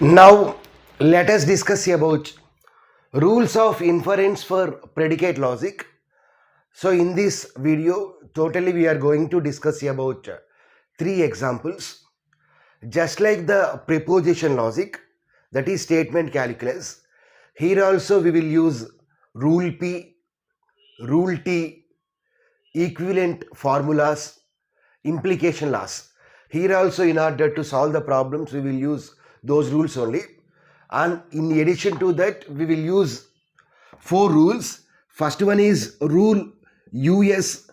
Now let us discuss about rules of inference for predicate logic. So in this video totally we are going to discuss about three examples. Just like the preposition logic, that is statement calculus, here also we will use rule P, rule T, equivalent formulas, implication laws. Here also in order to solve the problems we will use those rules only, and in addition to that we will use four rules. First one is rule US.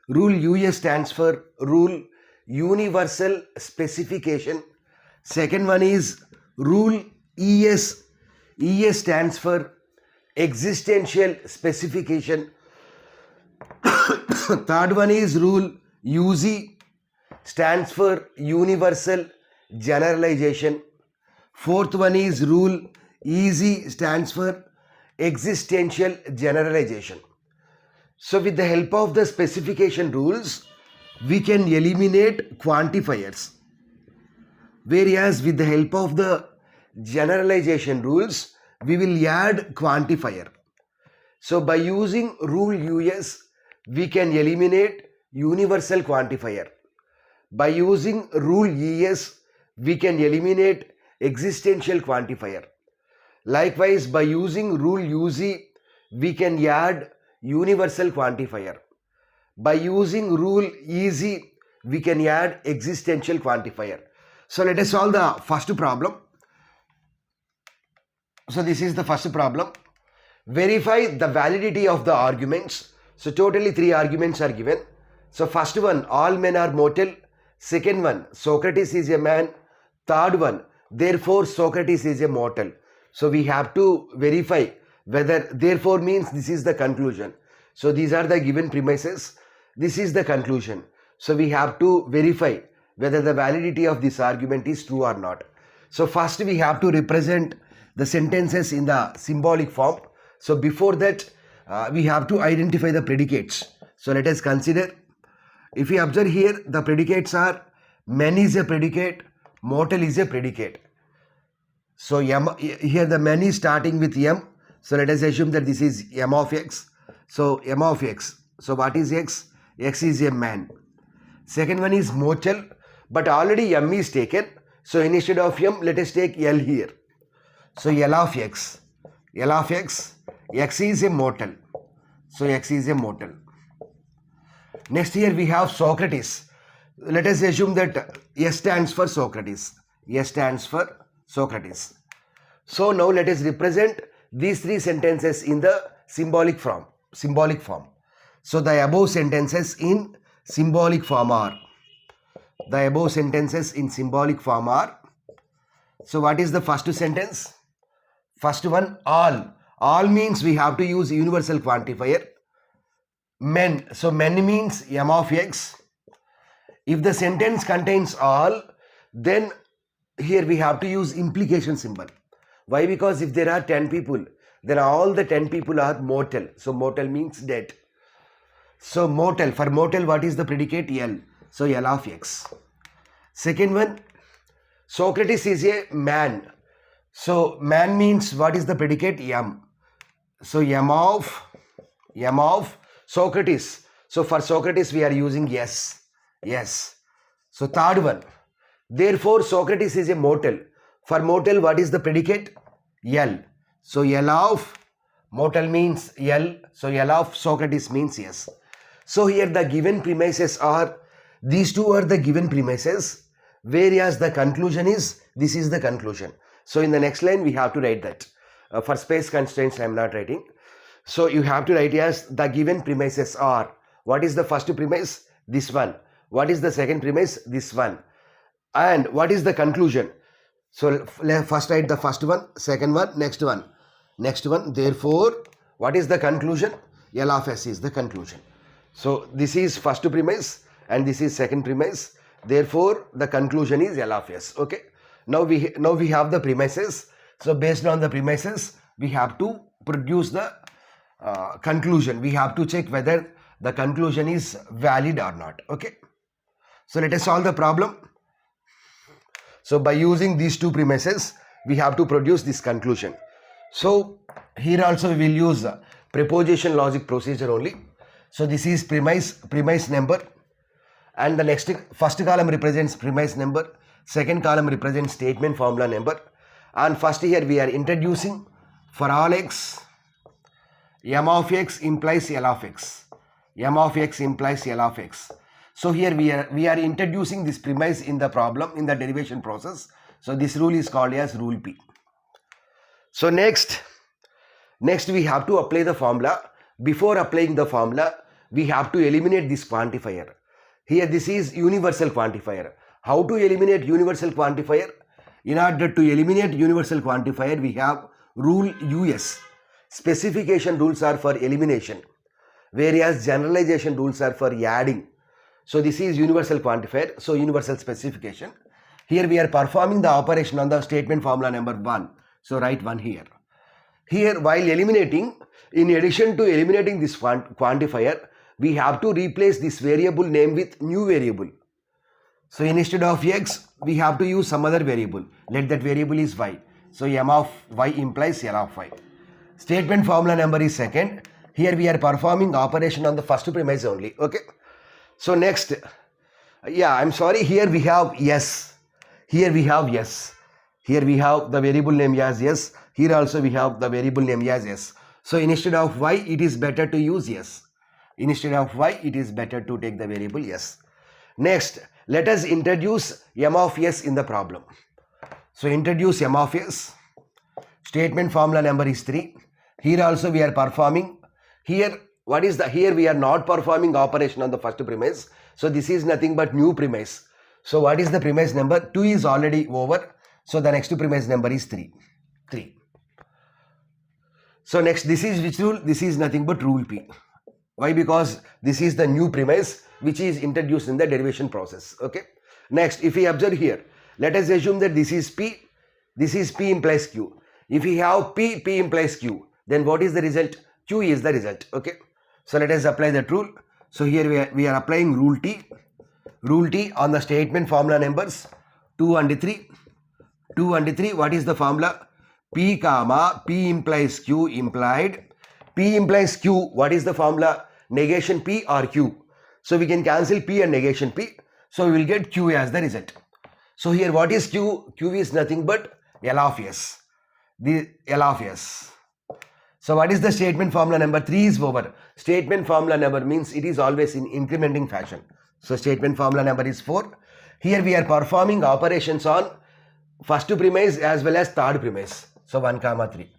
Rule US stands for rule universal specification. Second one is rule ES. ES stands for existential specification. Third one is rule UZ, stands for universal generalization. Fourth one is rule EZ, stands for existential generalization. So with the help of the specification rules, we can eliminate quantifiers. Whereas with the help of the generalization rules, we will add quantifier. So by using rule US, we can eliminate universal quantifier. By using rule ES, we can eliminate existential quantifier. Likewise, by using rule UZ, we can add universal quantifier. By using rule EZ, we can add existential quantifier. So let us solve the first problem. So this is the first problem. Verify the validity of the arguments. So totally three arguments are given. So first one, all men are mortal. Second one, Socrates is a man. Third one, therefore Socrates is a mortal. So we have to verify whether therefore means this is the conclusion. So these are the given premises. This is the conclusion. So we have to verify whether the validity of this argument is true or not. So first we have to represent the sentences in the symbolic form. So before that we have to identify the predicates. So let us consider. If we observe here, the predicates are man is a predicate, mortal is a predicate. So here the man is starting with M. So let us assume that this is M of X. So M of X. So what is X? X is a man. Second one is mortal, but already M is taken. So instead of M, let us take L here. So L of X. L of X. X is a mortal. So X is a mortal. Next here we have Socrates. Let us assume that S stands for Socrates. S stands for Socrates. So now let us represent these three sentences in the symbolic form. So the above sentences in symbolic form are. So what is the first sentence? First one, all. All means we have to use universal quantifier. Men. So men means M of X. If the sentence contains all, then here we have to use implication symbol. Why? Because if there are 10 people, then all the 10 people are mortal. So mortal means dead. So mortal, for mortal what is the predicate? L. So L of X. Second one, Socrates is a man. So man means what is the predicate? M. So M of Socrates. So for Socrates we are using yes. Yes. So third one, therefore Socrates is a mortal. For mortal what is the predicate? L. So L of mortal means L. So L of Socrates means yes. So here the given premises are, these two are the given premises, whereas the conclusion is, this is the conclusion. So in the next line we have to write that. For space constraints I am not writing. So you have to write as the given premises are. What is the first premise? This one. What is the second premise? This one. And what is the conclusion? So first write the first one, second one, next one. Therefore, what is the conclusion? L of S is the conclusion. So this is first premise and this is second premise. Therefore, the conclusion is L of S. Okay. Now we have the premises. So based on the premises, we have to produce the conclusion. We have to check whether the conclusion is valid or not. Okay. So let us solve the problem. So by using these two premises, we have to produce this conclusion. So here also we will use preposition logic procedure only. So this is premise number, and the next first column represents premise number, second column represents statement formula number, and first here we are introducing for all x, m of x implies L of x. M of x implies L of x. So here we are introducing this premise in the problem, in the derivation process. So this rule is called as rule P. So next we have to apply the formula. Before applying the formula, we have to eliminate this quantifier. Here this is universal quantifier. How to eliminate universal quantifier? In order to eliminate universal quantifier, we have rule US. Specification rules are for elimination, whereas generalization rules are for adding. So this is universal quantifier, so universal specification. Here we are performing the operation on the statement formula number 1. So write 1 here. Here while eliminating, in addition to eliminating this quantifier, we have to replace this variable name with new variable. So instead of x, we have to use some other variable. Let that variable is y. So m of y implies L of y. Statement formula number is second. Here we are performing operation on the first premise only. Okay. So next, I'm sorry, here we have yes. Here we have yes. Here we have the variable name as yes. Here also we have the variable name as yes. So instead of y, it is better to use yes. Instead of y, it is better to take the variable yes. Next, let us introduce m of s in the problem. So introduce m of s. Statement formula number is 3. Here also we are performing. Here we are not performing operation on the first premise. So this is nothing but new premise. So what is the premise number? 2 is already over. So the next premise number is 3. So next, this is which rule? This is nothing but rule P. Why? Because this is the new premise which is introduced in the derivation process. Okay. Next, if we observe here, let us assume that this is P. This is P implies Q. If we have P implies Q, then what is the result? Q is the result. Okay. So let us apply that rule. So here we are applying rule T. Rule T on the statement formula numbers 2 and 3. 2 and 3, what is the formula? P comma P implies Q implied. P implies Q, what is the formula? Negation P or Q. So we can cancel P and negation P. So we will get Q as the result. So here what is Q? Q is nothing but L of S. The L of S. So what is the statement formula number? 3 is over. Statement formula number means it is always in incrementing fashion. So statement formula number is 4. Here we are performing operations on first premise as well as third premise. So 1 comma 3.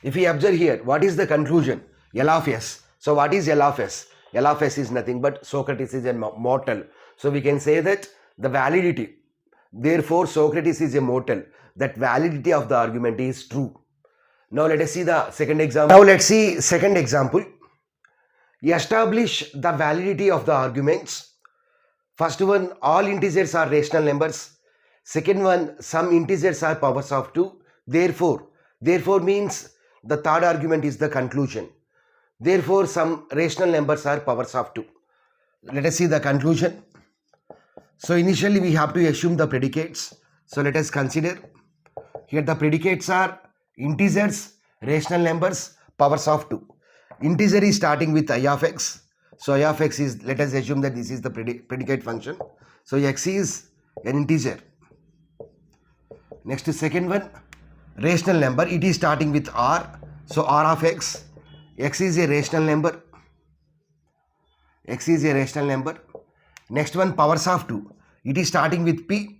If we observe here, what is the conclusion? L of S. So what is L of S? L of S is nothing but Socrates is a mortal. So we can say that the validity, therefore Socrates is a mortal, that validity of the argument is true. Now let us see the second example. Now let's see second example. Establish the validity of the arguments. First one, all integers are rational numbers. Second one, some integers are powers of 2. Therefore means the third argument is the conclusion. Therefore, some rational numbers are powers of 2. Let us see the conclusion. So initially we have to assume the predicates. So let us consider. Here the predicates are integers, rational numbers, powers of 2. Integer is starting with I of x. So I of x is, let us assume that this is the predicate function. So x is an integer. Next, second one, rational number. It is starting with r. So r of x. X is a rational number. X is a rational number. Next one, powers of 2. It is starting with p.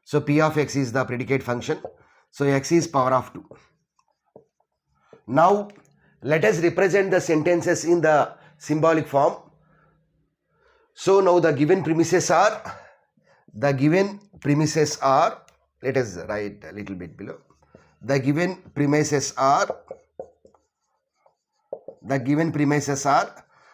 So p of x is the predicate function. So x is power of 2. Now let us represent the sentences in the symbolic form. So now the given premises are, let us write a little bit below. The given premises are,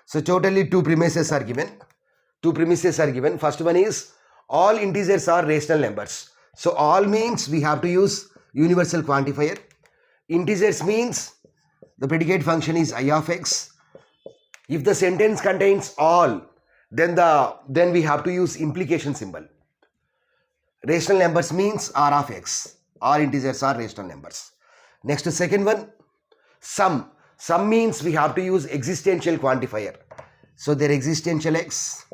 so totally 2 premises are given. First one is all integers are rational numbers. So all means we have to use universal quantifier. Integers means the predicate function is I of x. If the sentence contains all, then we have to use implication symbol. Rational numbers means r of x. All integers are rational numbers. Next, second one, sum. Sum means we have to use existential quantifier. So their existential x.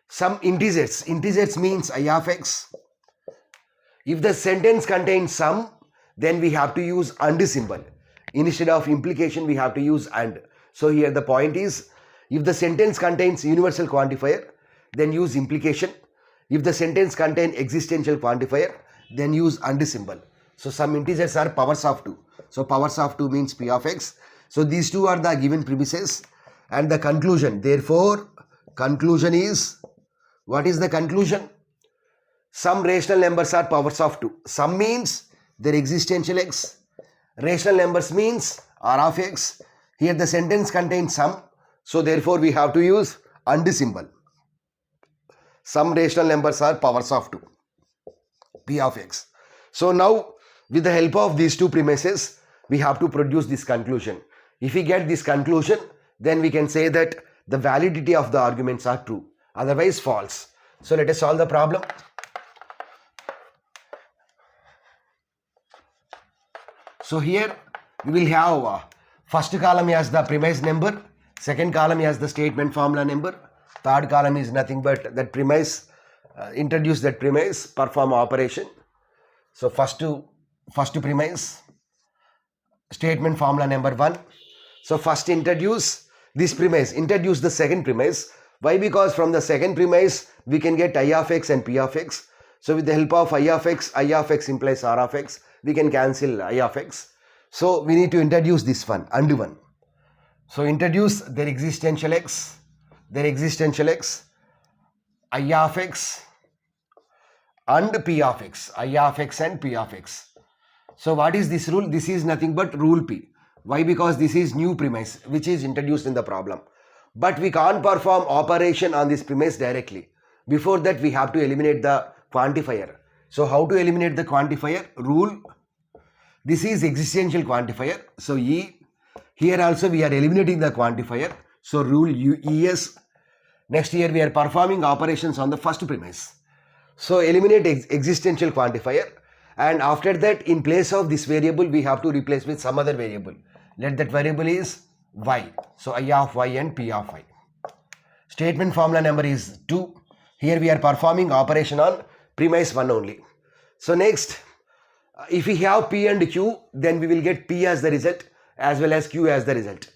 Some integers. Integers means I of x. If the sentence contains sum, then we have to use and symbol. Instead of implication, we have to use and. So here the point is, if the sentence contains universal quantifier, then use implication. If the sentence contains existential quantifier, then use and symbol. So some integers are powers of 2. So powers of 2 means p of x. So these two are the given premises and the conclusion. Therefore, conclusion is, what is the conclusion? Some rational numbers are powers of 2. Sum means their existential x. Rational numbers means r of x. Here the sentence contains sum. So therefore we have to use and symbol. Some rational numbers are powers of 2. P of x. So now with the help of these two premises, we have to produce this conclusion. If we get this conclusion, then we can say that the validity of the arguments are true. Otherwise false. So let us solve the problem. So here we will have first column as the premise number, second column as the statement formula number, third column is nothing but that premise, introduce that premise, perform operation. So first premise, statement formula number 1. So first introduce this premise, introduce the second premise. Why? Because from the second premise we can get I of x and p of x. So with the help of I of x implies r of x. We can cancel I of x. So we need to introduce this one, and one. So introduce their existential x, I of x and p of x, I of x and p of x. So what is this rule? This is nothing but rule p. Why? Because this is new premise which is introduced in the problem. But we can't perform operation on this premise directly. Before that we have to eliminate the quantifier. So how to eliminate the quantifier? Rule. This is existential quantifier. So E. Here also we are eliminating the quantifier. So rule ES. Next here we are performing operations on the first premise. So eliminate existential quantifier. And after that, in place of this variable, we have to replace with some other variable. Let that variable is y. So I of y and p of y. Statement formula number is 2. Here we are performing operation on premise 1 only. So next, if we have p and q, then we will get p as the result as well as q as the result.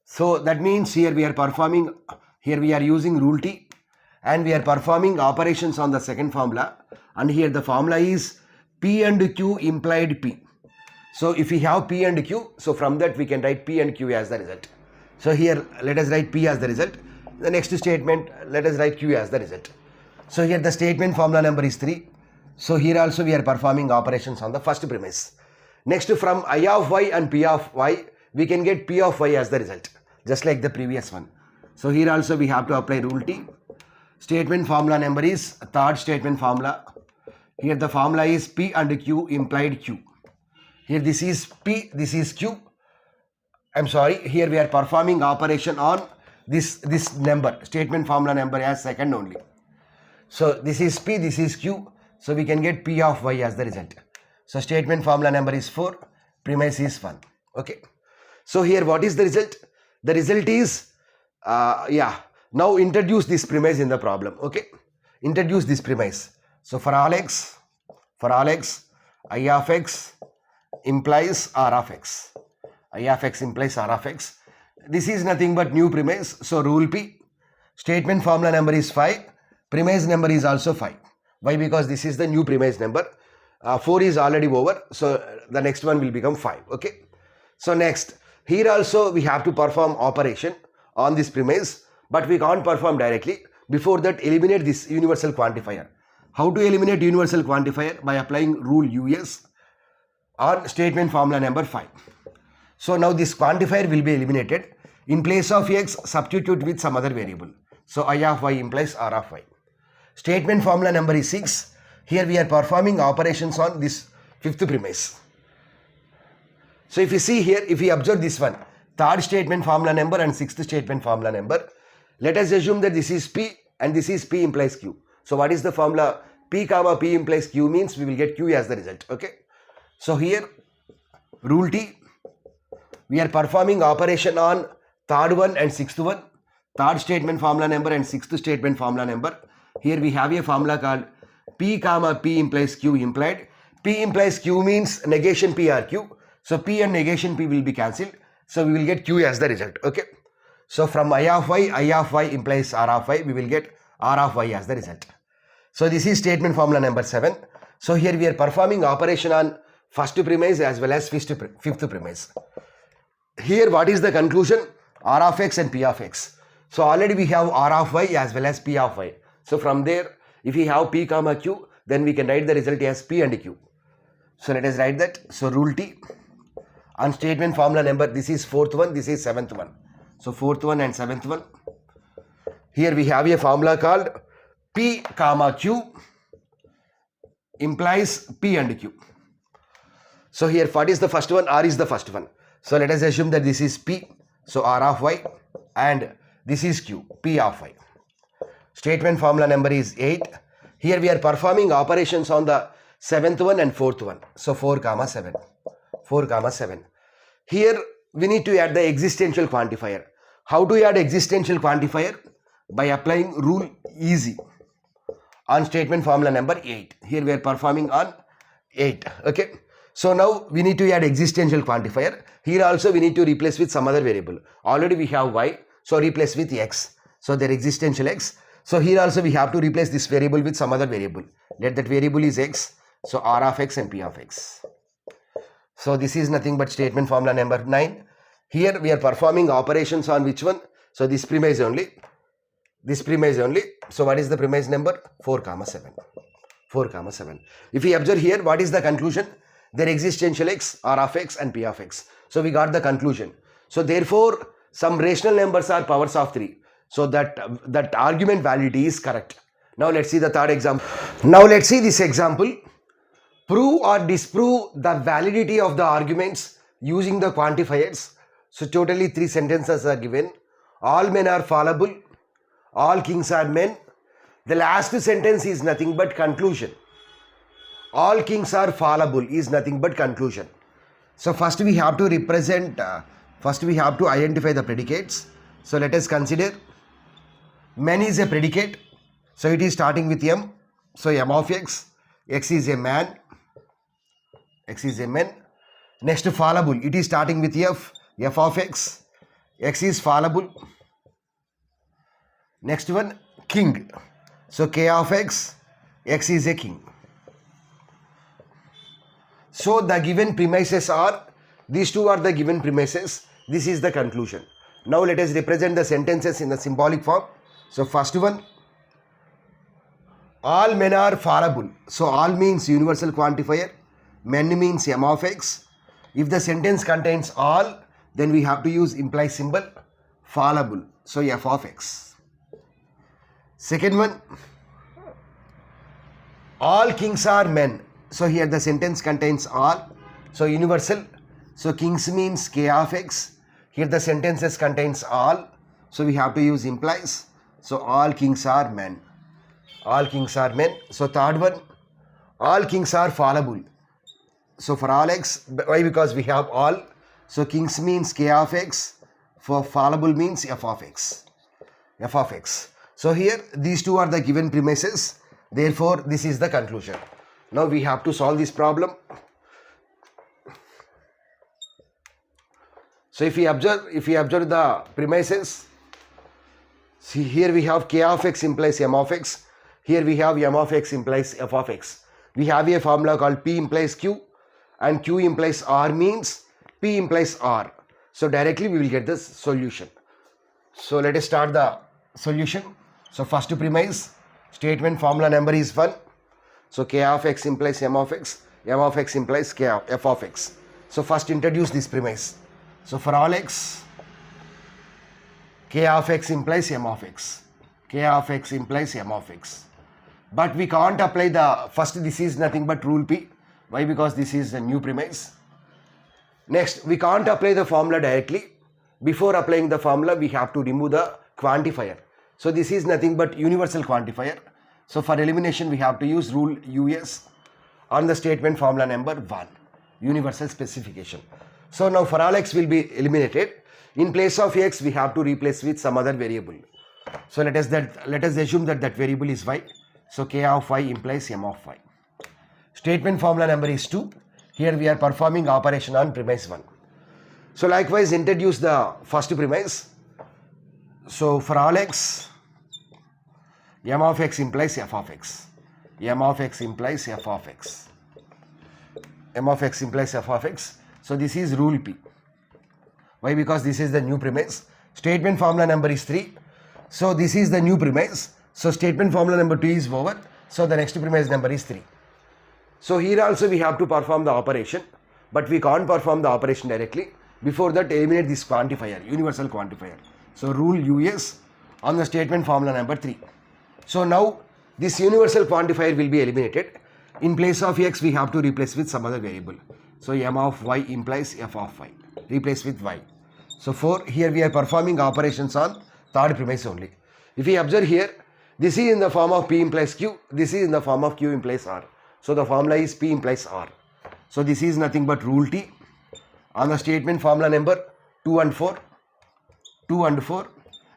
So that means here we are using rule t and we are performing operations on the second formula, and here the formula is p and q implied p. So if we have p and q, so from that we can write p and q as the result. So here let us write p as the result. The next statement, let us write q as the result. So here the statement formula number is 3. So here also we are performing operations on the first premise. Next, from I of y and p of y, we can get p of y as the result, just like the previous one. So here also we have to apply rule t. Statement formula number is third statement formula. Here the formula is p and q implied q. Here this is p, this is q. Here we are performing operation on this number, statement formula number as second only. So this is p, this is q. So we can get p of y as the result. So statement formula number is 4, premise is 1. Okay. So here what is the result? The result is, now introduce this premise in the problem. Okay. Introduce this premise. So for all x, I of x implies r of x. I of x implies r of x. This is nothing but new premise. So rule p. Statement formula number is 5. Premise number is also 5. Why? Because this is the new premise number. 4 is already over. So the next one will become 5. Okay. So next, here also we have to perform operation on this premise, but we can't perform directly. Before that, eliminate this universal quantifier. How to eliminate universal quantifier? By applying rule US on statement formula number 5. So now this quantifier will be eliminated. In place of x, substitute with some other variable. So I of y implies r of y. Statement formula number is 6. Here we are performing operations on this fifth premise. So if you see here, if we observe this one, third statement formula number and sixth statement formula number, let us assume that this is p and this is p implies q. So what is the formula? P comma P implies Q means we will get Q as the result. Okay. So here rule T, we are performing operation on third one and sixth one, third statement formula number and sixth statement formula number. Here we have a formula called P comma P implies Q implied. P implies Q means negation P or Q. So P and negation P will be cancelled. So we will get Q as the result. Okay. So from I of y implies R of y, we will get R of y as the result. So this is statement formula number 7. So here we are performing operation on first premise as well as fifth premise. Here what is the conclusion? R of x and P of x. So already we have R of y as well as P of y. So from there, if we have P comma Q, then we can write the result as P and Q. So let us write that. So rule T on statement formula number, this is fourth one, this is seventh one. So fourth one and seventh one. Here we have a formula called P comma Q implies P and Q. So here what is the first one? R is the first one. So let us assume that this is P. So R of y and this is Q, P of y. Statement formula number is 8. Here we are performing operations on the seventh one and fourth one. So 4 comma 7. 4 comma 7. Here we need to add the existential quantifier. How to add existential quantifier? By applying rule easy on statement formula number 8. Here we are performing on 8. Okay. So now we need to add existential quantifier. Here also we need to replace with some other variable. Already we have y. So replace with x. So their existential x. So here also we have to replace this variable with some other variable. Let that variable is x. So R of x and P of x. So this is nothing but statement formula number 9. Here we are performing operations on which one? So this premise only. This premise only. So what is the premise number? 4 comma 7. 4 comma 7. If we observe here, what is the conclusion? Their existential x, R of x and P of x. So we got the conclusion. So therefore some rational numbers are powers of 3. So that argument validity is correct. Now let's see the third example. Now let's see this example. Prove or disprove the validity of the arguments using the quantifiers. So totally 3 sentences are given. All men are fallible. All kings are men. The last sentence is nothing but conclusion. All kings are fallible is nothing but conclusion. So first we have to represent, first we have to identify the predicates. So let us consider men is a predicate. So it is starting with M. So M of x. X is a man. X is a man. Next fallible. It is starting with F. F of x. X is fallible. Next one king. So K of x. X is a king. So the given premises are, these two are the given premises. This is the conclusion. Now let us represent the sentences in the symbolic form. So first one, all men are fallible. So all means universal quantifier. Men means M of x. If the sentence contains all, then we have to use imply symbol fallible. So F of x. Second one, all kings are men. So here the sentence contains all. So universal. So kings means K of x. Here the sentences contains all. So we have to use implies. So all kings are men. All kings are men. So third one, all kings are fallible. So for all x, why? Because we have all. So kings means K of x. For fallible means F of x. F of x. So here these two are the given premises. Therefore this is the conclusion. Now we have to solve this problem. So if we observe the premises, see here we have K of x implies M of x. Here we have M of x implies F of x. We have a formula called P implies Q and Q implies R means P implies R. So directly we will get the solution. So let us start the solution. So first premise, statement formula number is 1. So K of x implies M of x. M of x implies K of F of x. So first introduce this premise. So for all x, K of x implies M of x. K of x implies M of x. But we can't apply the first, this is nothing but rule P. Why? Because this is a new premise. Next, we can't apply the formula directly. Before applying the formula, we have to remove the quantifier. So this is nothing but universal quantifier. So for elimination we have to use rule US on the statement formula number 1, universal specification. So now for all x will be eliminated. In place of x we have to replace with some other variable. So let us assume that variable is y. So k of y implies m of y. Statement formula number is 2. Here we are performing operation on premise 1. So likewise introduce the first premise. So for all x, m of x implies f of x. M of x implies f of x. M of x implies f of x. So this is rule P. Why? Because this is the new premise. Statement formula number is 3. So this is the new premise. So statement formula number 2 is over. So the next premise number is 3. So here also we have to perform the operation, but we can't perform the operation directly. Before that, eliminate this quantifier, universal quantifier. So rule US on the statement formula number 3. So now this universal quantifier will be eliminated. In place of x we have to replace with some other variable. So m of y implies f of y. Replace with y. So 4, here we are performing operations on third premise only. If we observe here, this is in the form of P implies Q, this is in the form of Q implies R. So the formula is P implies R. So this is nothing but rule T on the statement formula number 2 and 4,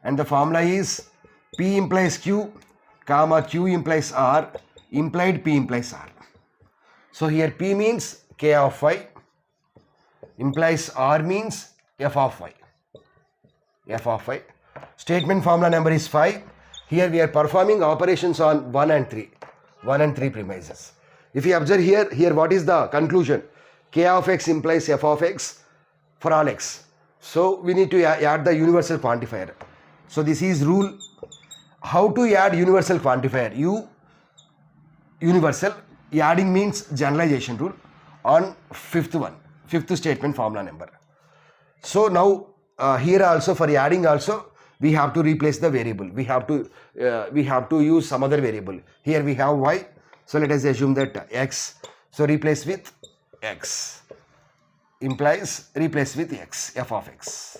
and the formula is P implies Q, comma Q implies R, implied P implies R. So here P means K of y, implies R means f of y. F of y. Statement formula number is 5. Here we are performing operations on 1 and 3 premises. If you observe here what is the conclusion? K of x implies f of x for all x. So we need to add the universal quantifier. So this is rule. How to add universal quantifier? Universal adding means generalization rule on fifth statement formula number. So now here also for adding also we have to replace the variable. We have to use some other variable. Here we have y. So let us assume that x. So replace with x implies replace with x, f of x.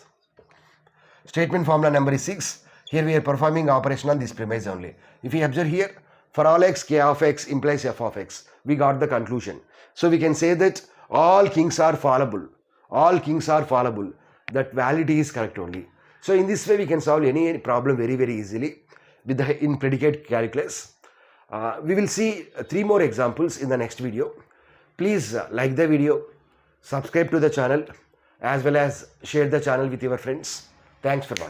Statement formula number is 6. Here we are performing operation on this premise only. If we observe here, for all x, k of x implies f of x. We got the conclusion. So we can say that all kings are fallible. All kings are fallible. That validity is correct only. So in this way we can solve any problem very easily with in predicate calculus. We will see 3 more examples in the next video. Please like the video, subscribe to the channel, as well as share the channel with your friends. Thanks for watching.